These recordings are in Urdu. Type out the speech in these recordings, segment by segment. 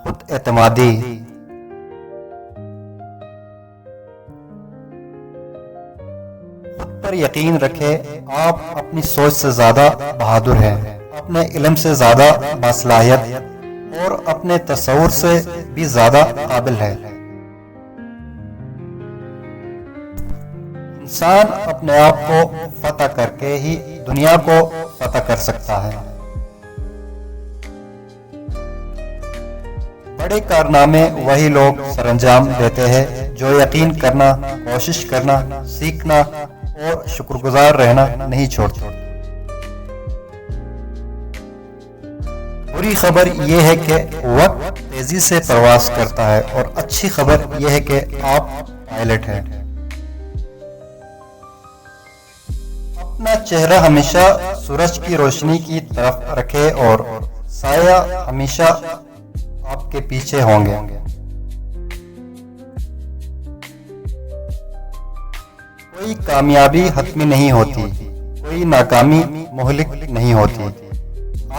خود اعتمادی، خود پر یقین رکھے آپ اپنی سوچ سے زیادہ بہادر ہیں، اپنے علم سے زیادہ باصلاحیت اور اپنے تصور سے بھی زیادہ قابل ہے۔ انسان اپنے آپ کو فتح کر کے ہی دنیا کو فتح کر سکتا ہے۔ بڑے کارنامے وہی لوگ سر انجام دیتے ہیں جو یقین کرنا، کوشش کرنا، سیکھنا اور شکر گزار رہنا نہیں چھوڑتے۔ بری خبر یہ ہے کہ وقت تیزی سے پرواز کرتا ہے اور اچھی خبر یہ ہے کہ آپ پائلٹ ہیں۔ اپنا چہرہ ہمیشہ سورج کی روشنی کی طرف رکھے اور سایہ ہمیشہ آپ کے پیچھے ہوں گے۔ کوئی کامیابی حتمی نہیں ہوتی، کوئی ناکامی مہلک نہیں ہوتی،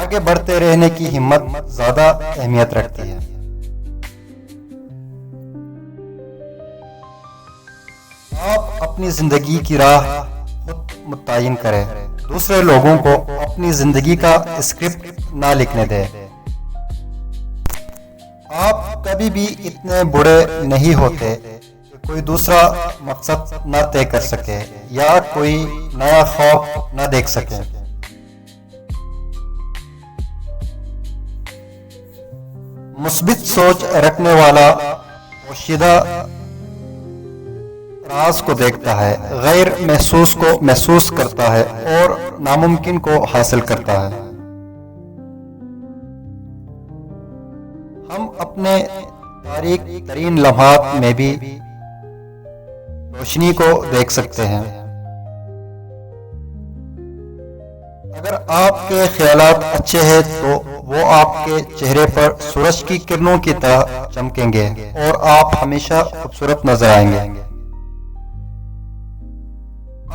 آگے بڑھتے رہنے کی ہمت زیادہ اہمیت رکھتی ہے۔ آپ اپنی زندگی کی راہ خود متعین کریں، دوسرے لوگوں کو اپنی زندگی کا اسکرپٹ نہ لکھنے دیں۔ آپ کبھی بھی اتنے بڑے نہیں ہوتے کہ کوئی دوسرا مقصد نہ طے کر سکے یا کوئی نیا خواب نہ دیکھ سکے۔ مثبت سوچ رکھنے والا پوشیدہ راز کو دیکھتا ہے، غیر محسوس کو محسوس کرتا ہے اور ناممکن کو حاصل کرتا ہے۔ ہم اپنے تاریک ترین لمحات میں بھی روشنی کو دیکھ سکتے ہیں۔ اگر آپ کے خیالات اچھے ہیں تو وہ آپ کے چہرے پر سورج کی کرنوں کی طرح چمکیں گے اور آپ ہمیشہ خوبصورت نظر آئیں گے۔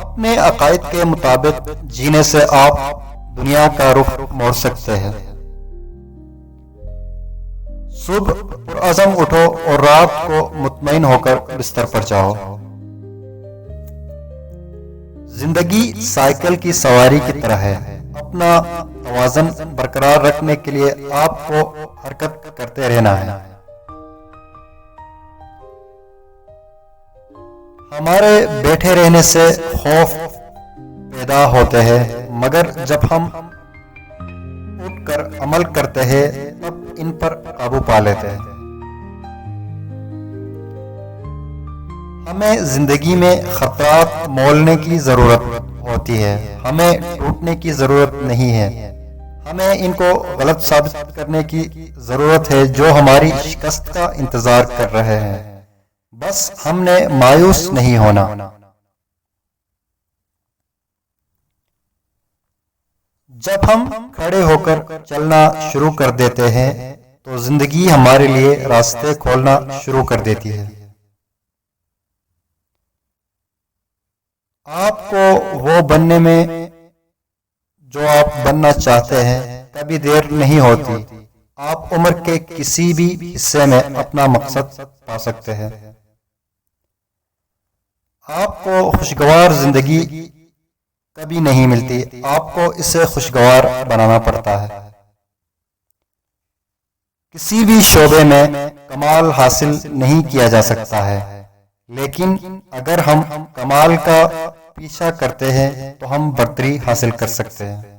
اپنے عقائد کے مطابق جینے سے آپ دنیا کا رخ موڑ سکتے ہیں۔ صبح پرعزم اٹھو اور رات کو مطمئن ہو کر بستر پر جاؤ۔ زندگی سائیکل کی سواری کی طرح ہے، اپنا توازن برقرار رکھنے کے لیے آپ کو حرکت کرتے رہنا ہے۔ ہمارے بیٹھے رہنے سے خوف پیدا ہوتے ہیں، مگر جب ہم اٹھ کر عمل کرتے ہیں تب ان پر قابو پا لیتے ہیں۔ ہمیں زندگی میں خطرات مولنے کی ضرورت ہوتی ہے، ہمیں ٹوٹنے کی ضرورت نہیں ہے۔ ہمیں ان کو غلط ثابت کرنے کی ضرورت ہے جو ہماری شکست کا انتظار کر رہے ہیں۔ بس ہم نے مایوس نہیں ہونا۔ جب ہم کھڑے ہو کر چلنا شروع کر دیتے ہیں تو زندگی ہمارے لیے راستے کھولنا شروع کر دیتی ہے۔ آپ کو وہ بننے میں جو آپ بننا چاہتے ہیں کبھی دیر نہیں ہوتی۔ آپ عمر کے کسی بھی حصے میں اپنا مقصد پا سکتے ہیں۔ آپ کو خوشگوار زندگی کبھی نہیں ملتی، آپ کو اسے خوشگوار بنانا پڑتا ہے۔ کسی بھی شعبے میں کمال حاصل نہیں کیا جا سکتا ہے، لیکن اگر ہم کمال کا پیچھا کرتے ہیں تو ہم برتری حاصل کر سکتے ہیں۔